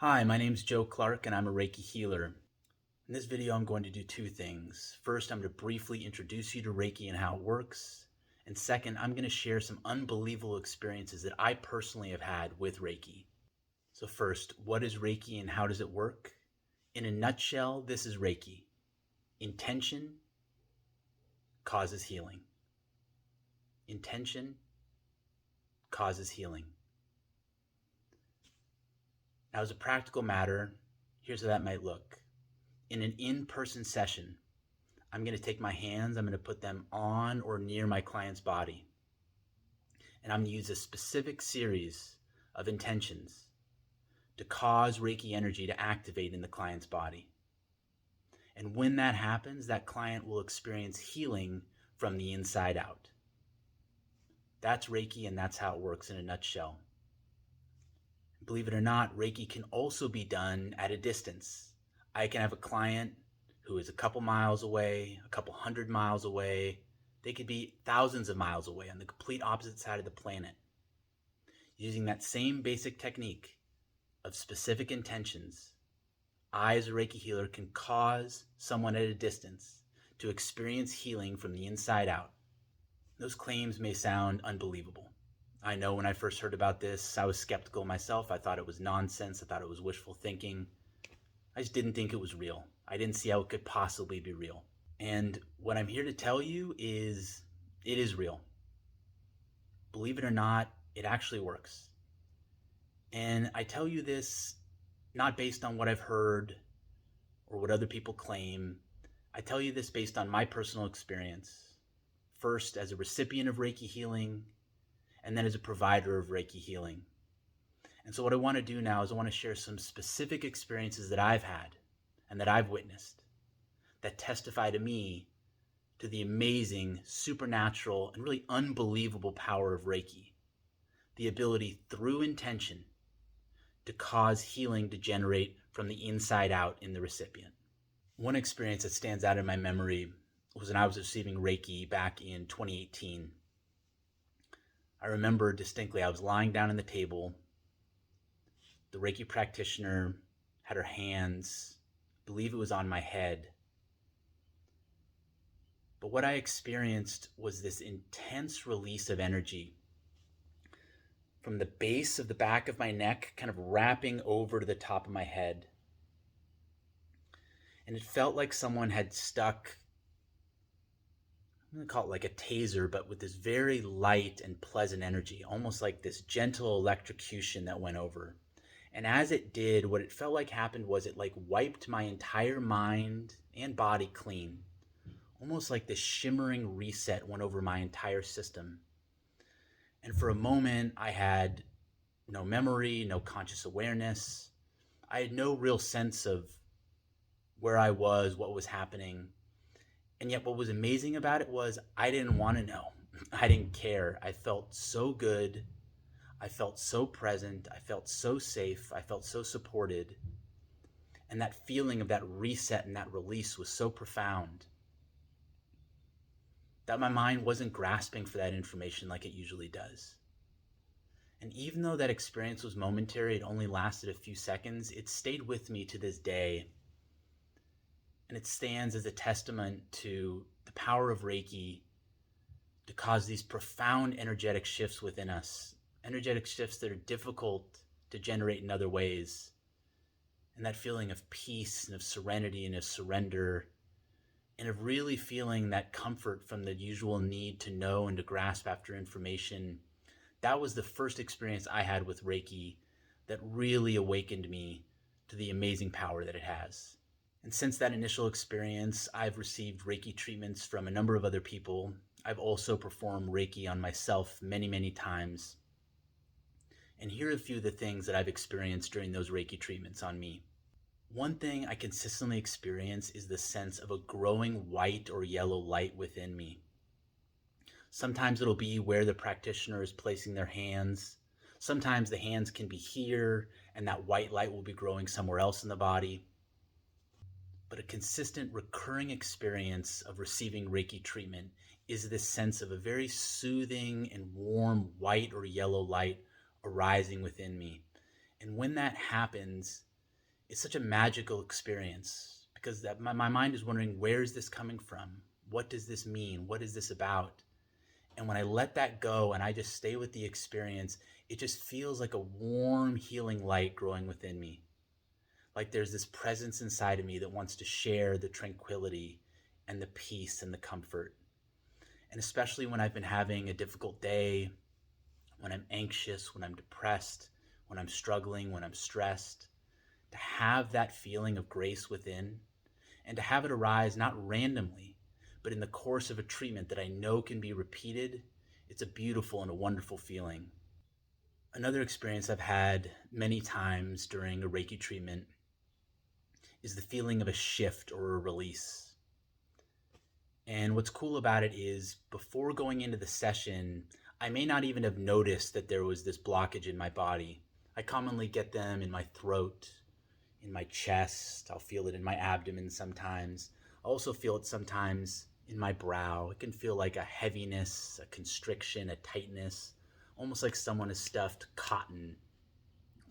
Hi, my name's Joe Clark and I'm a Reiki healer. In this video, I'm going to do two things. First, I'm going to briefly introduce you to Reiki and how it works. And second, I'm going to share some unbelievable experiences that I personally have had with Reiki. So first, what is Reiki and how does it work? In a nutshell, this is Reiki. Intention causes healing. Intention causes healing. Now, as a practical matter, here's how that might look. In an in-person session, I'm going to take my hands, I'm going to put them on or near my client's body. And I'm going to use a specific series of intentions to cause Reiki energy to activate in the client's body. And when that happens, that client will experience healing from the inside out. That's Reiki, and that's how it works in a nutshell. Believe it or not, Reiki can also be done at a distance. I can have a client who is a couple miles away, a couple 100 miles away. They could be thousands of miles away on the complete opposite side of the planet. Using that same basic technique of specific intentions, I, as a Reiki healer, can cause someone at a distance to experience healing from the inside out. Those claims may sound unbelievable. I know when I first heard about this, I was skeptical myself. I thought it was nonsense. I thought it was wishful thinking. I just didn't think it was real. I didn't see how it could possibly be real. And what I'm here to tell you is it is real. Believe it or not, it actually works. And I tell you this not based on what I've heard or what other people claim. I tell you this based on my personal experience. First, as a recipient of Reiki healing, and then as a provider of Reiki healing. And so what I want to do now is I want to share some specific experiences that I've had and that I've witnessed that testify to me to the amazing, supernatural, and really unbelievable power of Reiki. The ability through intention to cause healing to generate from the inside out in the recipient. One experience that stands out in my memory was when I was receiving Reiki back in 2018. I remember distinctly, I was lying down on the table. The Reiki practitioner had her hands, I believe it was on my head. But what I experienced was this intense release of energy from the base of the back of my neck, kind of wrapping over to the top of my head. And it felt like someone had stuck, I'm going to call it like a taser, but with this very light and pleasant energy, almost like this gentle electrocution that went over. And as it did, what it felt like happened was it like wiped my entire mind and body clean. Almost like this shimmering reset went over my entire system. And for a moment, I had no memory, no conscious awareness. I had no real sense of where I was, what was happening. And yet what was amazing about it was I didn't want to know. I didn't care. I felt so good. I felt so present. I felt so safe. I felt so supported. And that feeling of that reset and that release was so profound that my mind wasn't grasping for that information like it usually does. And even though that experience was momentary, it only lasted a few seconds, it stayed with me to this day. And it stands as a testament to the power of Reiki to cause these profound energetic shifts within us, energetic shifts that are difficult to generate in other ways. And that feeling of peace and of serenity and of surrender, and of really feeling that comfort from the usual need to know and to grasp after information. That was the first experience I had with Reiki that really awakened me to the amazing power that it has. And since that initial experience, I've received Reiki treatments from a number of other people. I've also performed Reiki on myself many, many times. And here are a few of the things that I've experienced during those Reiki treatments on me. One thing I consistently experience is the sense of a growing white or yellow light within me. Sometimes it'll be where the practitioner is placing their hands. Sometimes the hands can be here, and that white light will be growing somewhere else in the body. But a consistent recurring experience of receiving Reiki treatment is this sense of a very soothing and warm white or yellow light arising within me. And when that happens, It's such a magical experience because my mind is wondering, where is this coming from? What does this mean? What is this about? And when I let that go and I just stay with the experience, it just feels like a warm, healing light growing within me. Like there's this presence inside of me that wants to share the tranquility and the peace and the comfort. And especially when I've been having a difficult day, when I'm anxious, when I'm depressed, when I'm struggling, when I'm stressed, to have that feeling of grace within and to have it arise not randomly, but in the course of a treatment that I know can be repeated, it's a beautiful and a wonderful feeling. Another experience I've had many times during a Reiki treatment is the feeling of a shift or a release. And what's cool about it is before going into the session, I may not even have noticed that there was this blockage in my body. I commonly get them in my throat, in my chest. I'll feel it in my abdomen sometimes. I also feel it sometimes in my brow. It can feel like a heaviness, a constriction, a tightness, almost like someone has stuffed cotton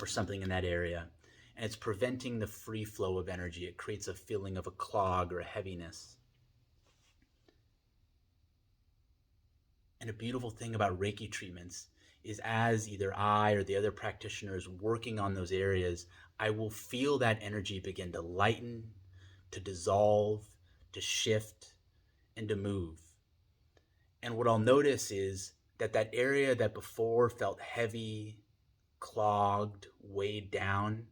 or something in that area. And it's preventing the free flow of energy. It creates a feeling of a clog or a heaviness. And a beautiful thing about Reiki treatments is as either I or the other practitioner is working on those areas, I will feel that energy begin to lighten, to dissolve, to shift, and to move. And what I'll notice is that that area that before felt heavy, clogged, weighed down,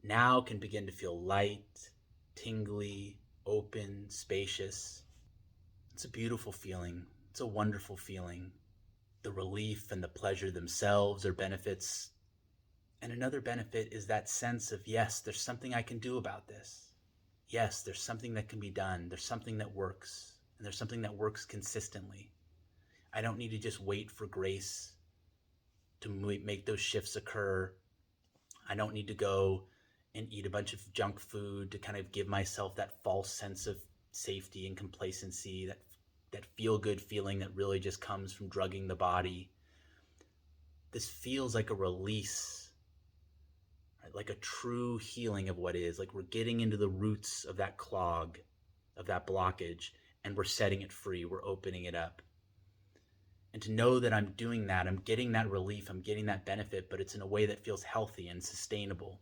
now can begin to feel light, tingly, open, spacious. It's a beautiful feeling. It's a wonderful feeling. The relief and the pleasure themselves are benefits. And another benefit is that sense of, yes, there's something I can do about this. Yes, there's something that can be done. There's something that works. And there's something that works consistently. I don't need to just wait for grace to make those shifts occur. I don't need to go and eat a bunch of junk food to kind of give myself that false sense of safety and complacency, that feel-good feeling that really just comes from drugging the body. This feels like a release, right? Like a true healing of what is. Like we're getting into the roots of that clog, of that blockage, and we're setting it free. We're opening it up. And to know that I'm doing that, I'm getting that relief, I'm getting that benefit, but it's in a way that feels healthy and sustainable.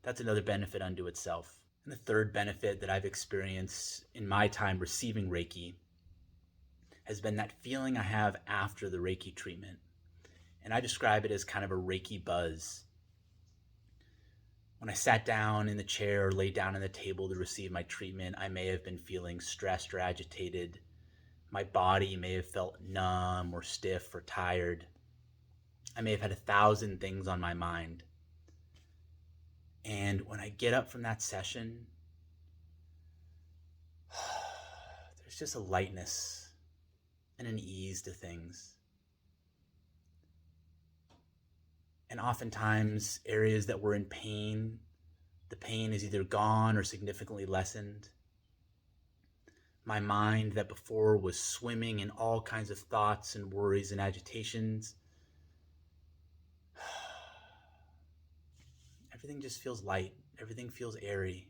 That's another benefit unto itself. And the third benefit that I've experienced in my time receiving Reiki has been that feeling I have after the Reiki treatment. And I describe it as kind of a Reiki buzz. When I sat down in the chair or laid down on the table to receive my treatment, I may have been feeling stressed or agitated. My body may have felt numb or stiff or tired. I may have had 1,000 things on my mind. And when I get up from that session, there's just a lightness and an ease to things. And oftentimes, areas that were in pain, the pain is either gone or significantly lessened. My mind that before was swimming in all kinds of thoughts and worries and agitations, everything just feels light. Everything feels airy.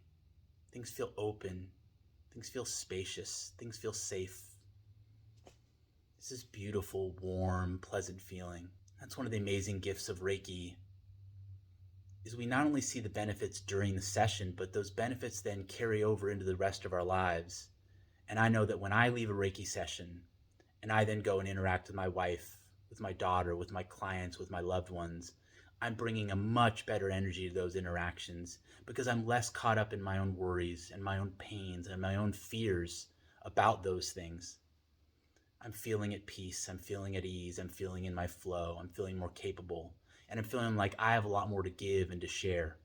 Things feel open. Things feel spacious. Things feel safe. It's this beautiful, warm, pleasant feeling. That's one of the amazing gifts of Reiki, is we not only see the benefits during the session, but those benefits then carry over into the rest of our lives. And I know that when I leave a Reiki session and I then go and interact with my wife, with my daughter, with my clients, with my loved ones, I'm bringing a much better energy to those interactions because I'm less caught up in my own worries and my own pains and my own fears about those things. I'm feeling at peace. I'm feeling at ease. I'm feeling in my flow. I'm feeling more capable. And I'm feeling like I have a lot more to give and to share.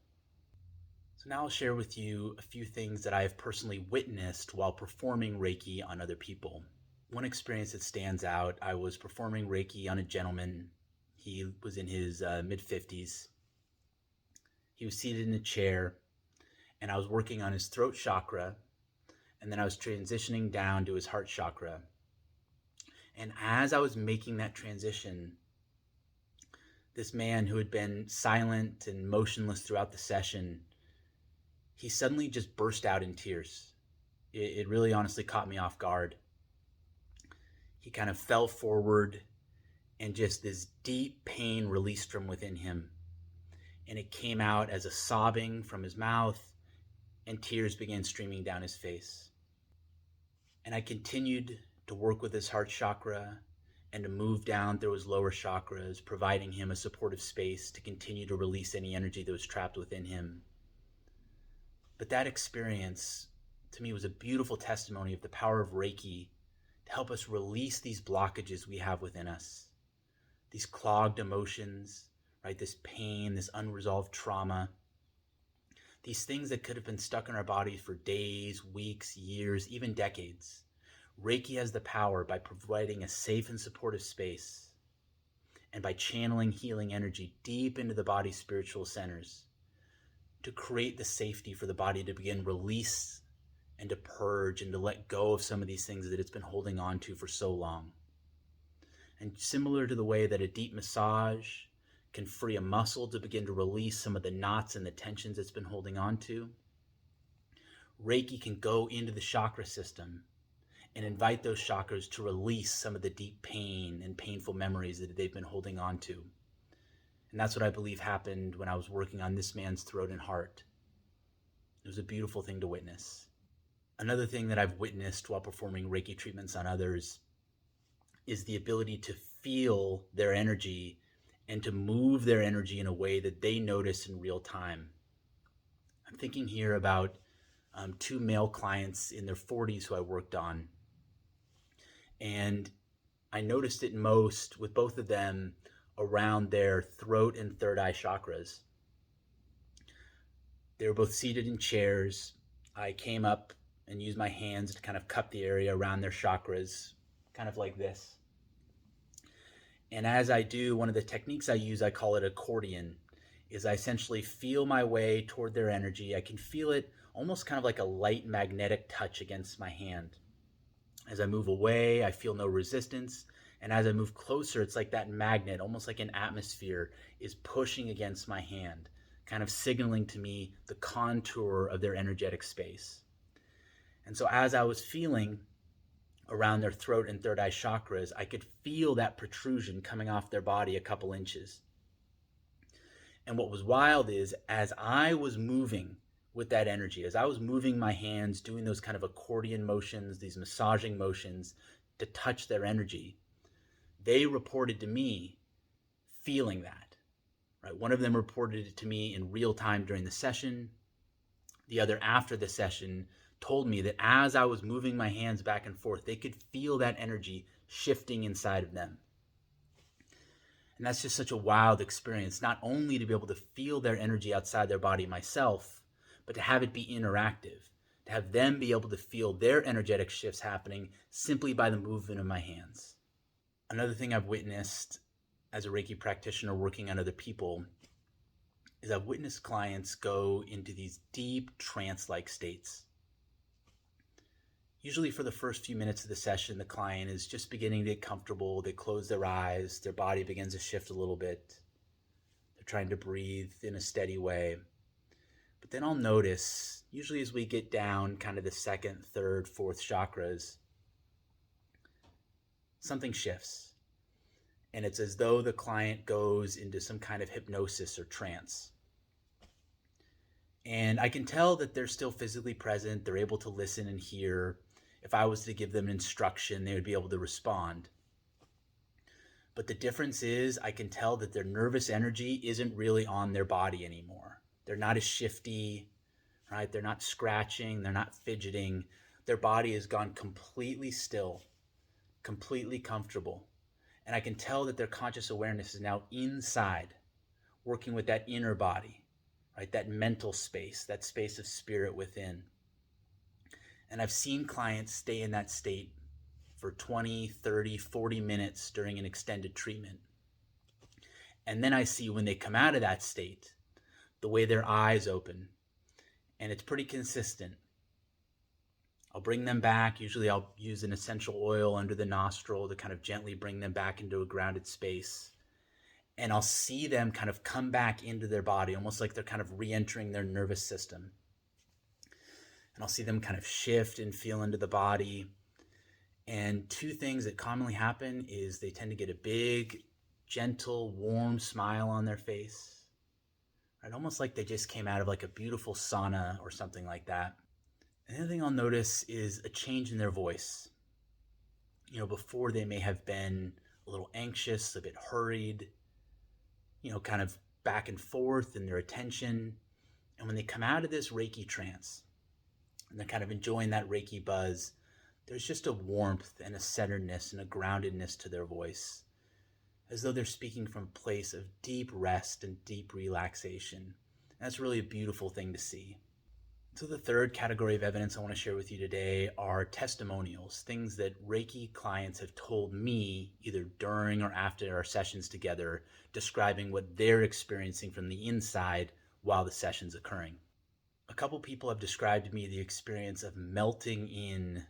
So now I'll share with you a few things that I have personally witnessed while performing Reiki on other people. One experience that stands out, I was performing Reiki on a gentleman. He was in his mid-50s. He was seated in a chair, and I was working on his throat chakra, and then I was transitioning down to his heart chakra. And as I was making that transition, this man who had been silent and motionless throughout the session he suddenly just burst out in tears. It really honestly caught me off guard. He kind of fell forward, and just this deep pain released from within him. And it came out as a sobbing from his mouth, and tears began streaming down his face. And I continued to work with his heart chakra and to move down through his lower chakras, providing him a supportive space to continue to release any energy that was trapped within him. But that experience, to me, was a beautiful testimony of the power of Reiki to help us release these blockages we have within us, these clogged emotions, right? This pain, this unresolved trauma, these things that could have been stuck in our bodies for days, weeks, years, even decades. Reiki has the power, by providing a safe and supportive space and by channeling healing energy deep into the body's spiritual centers, to create the safety for the body to begin release and to purge and to let go of some of these things that it's been holding on to for so long. And similar to the way that a deep massage can free a muscle to begin to release some of the knots and the tensions it's been holding on to, Reiki can go into the chakra system and invite those chakras to release some of the deep pain and painful memories that they've been holding on to. And that's what I believe happened when I was working on this man's throat and heart. It was a beautiful thing to witness. Another thing that I've witnessed while performing Reiki treatments on others is the ability to feel their energy and to move their energy in a way that they notice in real time. I'm thinking here about two male clients in their 40s who I worked on. And I noticed it most with both of them around their throat and third eye chakras. They were both seated in chairs. I came up and used my hands to kind of cup the area around their chakras, kind of like this. And as I do, one of the techniques I use, I call it accordion, is I essentially feel my way toward their energy. I can feel it almost kind of like a light magnetic touch against my hand. As I move away, I feel no resistance. And as I move closer, it's like that magnet, almost like an atmosphere, is pushing against my hand, kind of signaling to me the contour of their energetic space. And so as I was feeling around their throat and third eye chakras, I could feel that protrusion coming off their body a couple inches. And what was wild is, as I was moving with that energy, as I was moving my hands, doing those kind of accordion motions, these massaging motions to touch their energy, they reported to me feeling that, right? One of them reported it to me in real time during the session. The other, after the session, told me that as I was moving my hands back and forth, they could feel that energy shifting inside of them. And that's just such a wild experience, not only to be able to feel their energy outside their body myself, but to have it be interactive, to have them be able to feel their energetic shifts happening simply by the movement of my hands. Another thing I've witnessed as a Reiki practitioner working on other people is I've witnessed clients go into these deep trance-like states. Usually for the first few minutes of the session, the client is just beginning to get comfortable. They close their eyes, their body begins to shift a little bit. They're trying to breathe in a steady way. But then I'll notice, usually as we get down kind of the second, third, fourth chakras, something shifts. And it's as though the client goes into some kind of hypnosis or trance. And I can tell that they're still physically present. They're able to listen and hear. If I was to give them an instruction, they would be able to respond. But the difference is, I can tell that their nervous energy isn't really on their body anymore. They're not as shifty, right? They're not scratching. They're not fidgeting. Their body has gone completely still, completely comfortable. And I can tell that their conscious awareness is now inside, working with that inner body, right? That mental space, that space of spirit within. And I've seen clients stay in that state for 20, 30, 40 minutes during an extended treatment. And then I see when they come out of that state, the way their eyes open, and it's pretty consistent. I'll bring them back. Usually I'll use an essential oil under the nostril to kind of gently bring them back into a grounded space. And I'll see them kind of come back into their body, almost like they're kind of re-entering their nervous system. and I'll see them kind of shift and feel into the body. And two things that commonly happen is they tend to get a big, gentle, warm smile on their face, right? Almost like they just came out of like a beautiful sauna or something like that. And the other thing I'll notice is a change in their voice. Before they may have been a little anxious, a bit hurried, kind of back and forth in their attention. And when they come out of this Reiki trance and they're kind of enjoying that Reiki buzz, there's just a warmth and a centeredness and a groundedness to their voice, as though they're speaking from a place of deep rest and deep relaxation. And that's really a beautiful thing to see. So the third category of evidence I want to share with you today are testimonials, things that Reiki clients have told me either during or after our sessions together, describing what they're experiencing from the inside while the session's occurring. A couple people have described to me the experience of melting in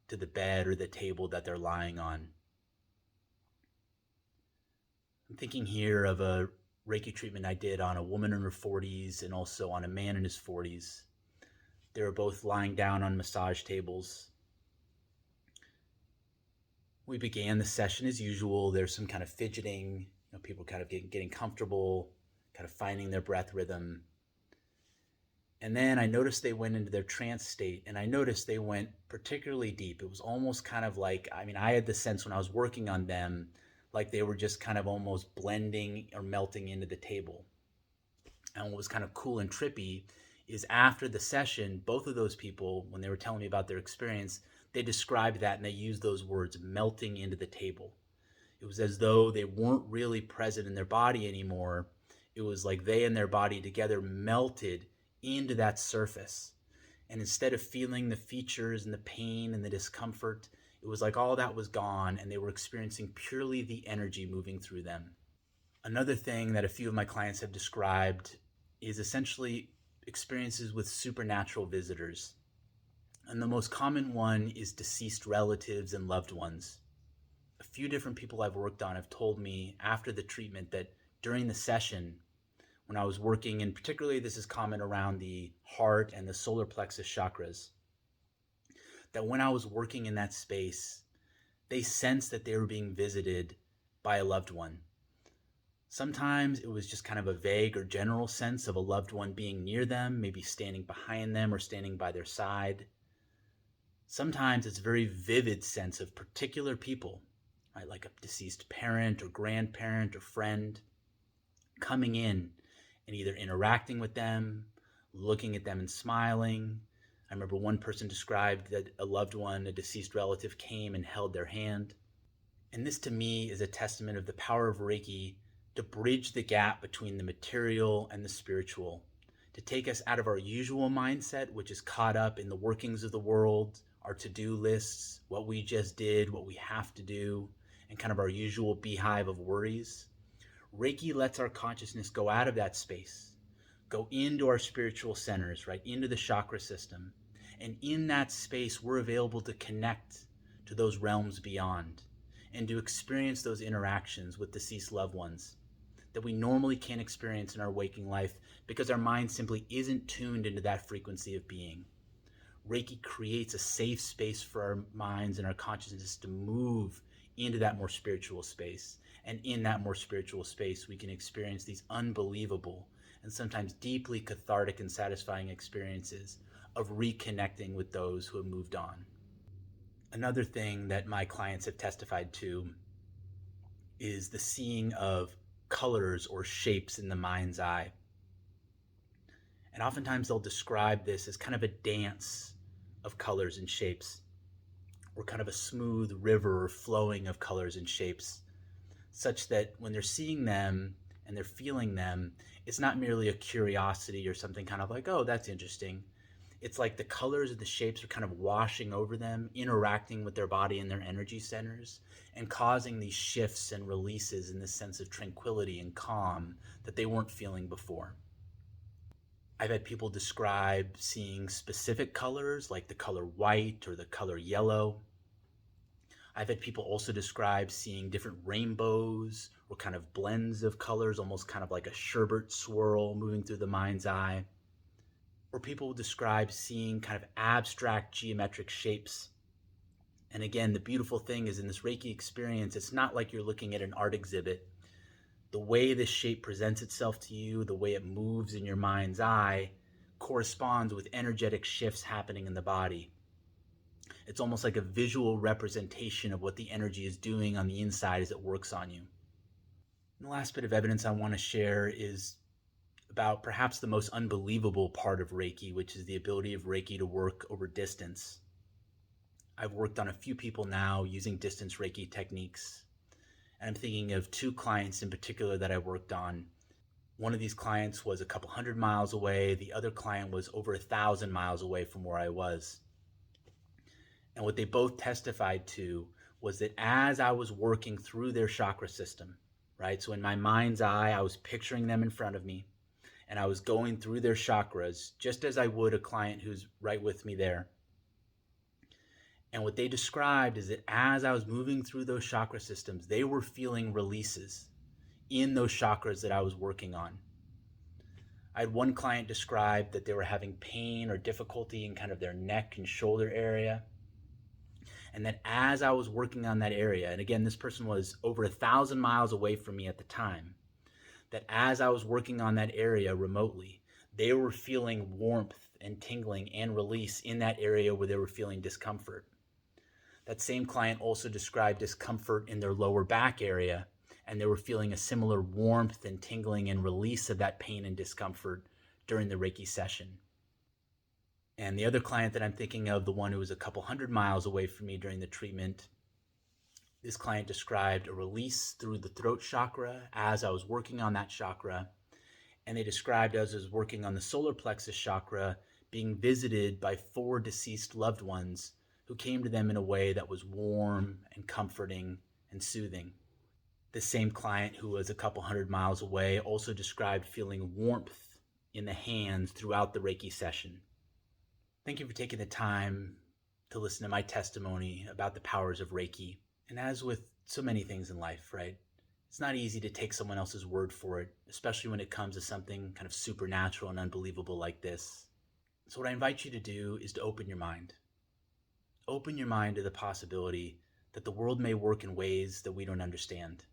to the bed or the table that they're lying on. I'm thinking here of a Reiki treatment I did on a woman in her 40s and also on a man in his 40s. They were both lying down on massage tables. We began the session as usual. There's some kind of fidgeting, people kind of getting comfortable, kind of finding their breath rhythm. And then I noticed they went into their trance state, and I noticed they went particularly deep. It was almost kind of like, I had the sense when I was working on them, like they were just kind of almost blending or melting into the table. And what was kind of cool and trippy is after the session, both of those people, when they were telling me about their experience, they described that and they used those words, melting into the table. It was as though they weren't really present in their body anymore. It was like they and their body together melted into that surface. And instead of feeling the features and the pain and the discomfort, it was like all that was gone and they were experiencing purely the energy moving through them. Another thing that a few of my clients have described is essentially experiences with supernatural visitors. And the most common one is deceased relatives and loved ones. A few different people I've worked on have told me after the treatment that during the session, when I was working, and particularly this is common around the heart and the solar plexus chakras, that when I was working in that space, they sensed that they were being visited by a loved one. Sometimes it was just kind of a vague or general sense of a loved one being near them, maybe standing behind them or standing by their side. Sometimes it's a very vivid sense of particular people, right? Like a deceased parent or grandparent or friend coming in and either interacting with them, looking at them and smiling. I remember one person described that a loved one, a deceased relative, came and held their hand. And this to me is a testament of the power of Reiki to bridge the gap between the material and the spiritual, to take us out of our usual mindset, which is caught up in the workings of the world, our to-do lists, what we just did, what we have to do, and kind of our usual beehive of worries. Reiki lets our consciousness go out of that space, go into our spiritual centers, right, into the chakra system. And in that space, we're available to connect to those realms beyond and to experience those interactions with deceased loved ones that we normally can't experience in our waking life because our mind simply isn't tuned into that frequency of being. Reiki creates a safe space for our minds and our consciousness to move into that more spiritual space. And in that more spiritual space, we can experience these unbelievable and sometimes deeply cathartic and satisfying experiences of reconnecting with those who have moved on. Another thing that my clients have testified to is the seeing of colors or shapes in the mind's eye. And oftentimes they'll describe this as kind of a dance of colors and shapes, or kind of a smooth river or flowing of colors and shapes, such that when they're seeing them and they're feeling them, it's not merely a curiosity or something kind of like, oh, that's interesting. It's like the colors and the shapes are kind of washing over them, interacting with their body and their energy centers, and causing these shifts and releases in this sense of tranquility and calm that they weren't feeling before. I've had people describe seeing specific colors like the color white or the color yellow. I've had people also describe seeing different rainbows or kind of blends of colors, almost kind of like a sherbet swirl moving through the mind's eye. Or people will describe seeing kind of abstract geometric shapes. And again, the beautiful thing is in this Reiki experience, it's not like you're looking at an art exhibit. The way this shape presents itself to you, the way it moves in your mind's eye, corresponds with energetic shifts happening in the body. It's almost like a visual representation of what the energy is doing on the inside as it works on you. And the last bit of evidence I want to share is about perhaps the most unbelievable part of Reiki, which is the ability of Reiki to work over distance. I've worked on a few people now using distance Reiki techniques, and I'm thinking of two clients in particular that I worked on. One of these clients was a couple hundred miles away. The other client was over 1,000 miles away from where I was. And what they both testified to was that as I was working through their chakra system, right? So in my mind's eye, I was picturing them in front of me, and I was going through their chakras just as I would a client who's right with me there. And what they described is that as I was moving through those chakra systems, they were feeling releases in those chakras that I was working on. I had one client describe that they were having pain or difficulty in kind of their neck and shoulder area. And that as I was working on that area, and again, this person was over 1,000 miles away from me at the time, that as I was working on that area remotely, they were feeling warmth and tingling and release in that area where they were feeling discomfort. That same client also described discomfort in their lower back area, and they were feeling a similar warmth and tingling and release of that pain and discomfort during the Reiki session. And the other client that I'm thinking of, the one who was a couple hundred miles away from me during the treatment, this client described a release through the throat chakra as I was working on that chakra. And they described as I was working on the solar plexus chakra, being visited by 4 deceased loved ones who came to them in a way that was warm and comforting and soothing. The same client who was a couple hundred miles away also described feeling warmth in the hands throughout the Reiki session. Thank you for taking the time to listen to my testimony about the powers of Reiki. And as with so many things in life, right? It's not easy to take someone else's word for it, especially when it comes to something kind of supernatural and unbelievable like this. So what I invite you to do is to open your mind. Open your mind to the possibility that the world may work in ways that we don't understand.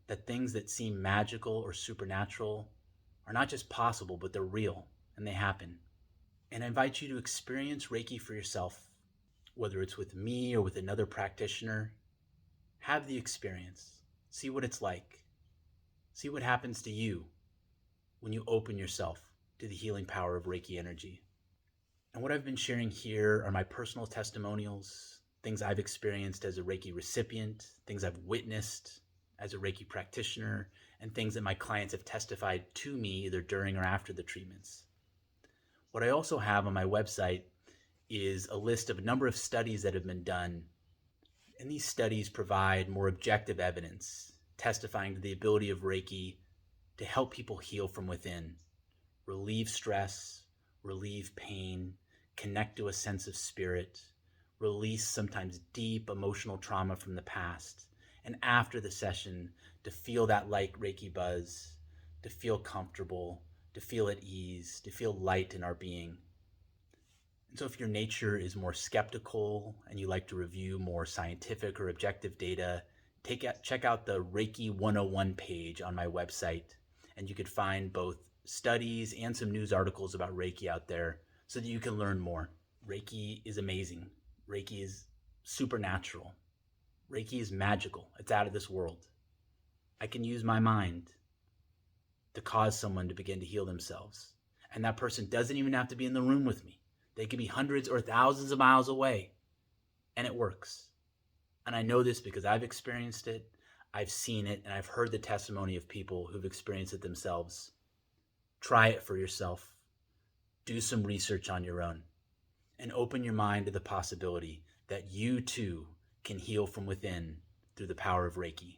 That things that seem magical or supernatural are not just possible, but they're real and they happen. And I invite you to experience Reiki for yourself, whether it's with me or with another practitioner. Have the experience. See what it's like. See what happens to you when you open yourself to the healing power of Reiki energy. And what I've been sharing here are my personal testimonials, things I've experienced as a Reiki recipient, things I've witnessed as a Reiki practitioner, and things that my clients have testified to me either during or after the treatments. What I also have on my website is a list of a number of studies that have been done. And these studies provide more objective evidence, testifying to the ability of Reiki to help people heal from within, relieve stress, relieve pain, connect to a sense of spirit, release sometimes deep emotional trauma from the past, and after the session, to feel that light Reiki buzz, to feel comfortable, to feel at ease, to feel light in our being. And so if your nature is more skeptical and you like to review more scientific or objective data, check out the Reiki 101 page on my website, and you could find both studies and some news articles about Reiki out there so that you can learn more. Reiki is amazing. Reiki is supernatural. Reiki is magical. It's out of this world. I can use my mind to cause someone to begin to heal themselves. And that person doesn't even have to be in the room with me. They could be hundreds or thousands of miles away, and it works. And I know this because I've experienced it, I've seen it, and I've heard the testimony of people who've experienced it themselves. Try it for yourself. Do some research on your own, and open your mind to the possibility that you too can heal from within through the power of Reiki.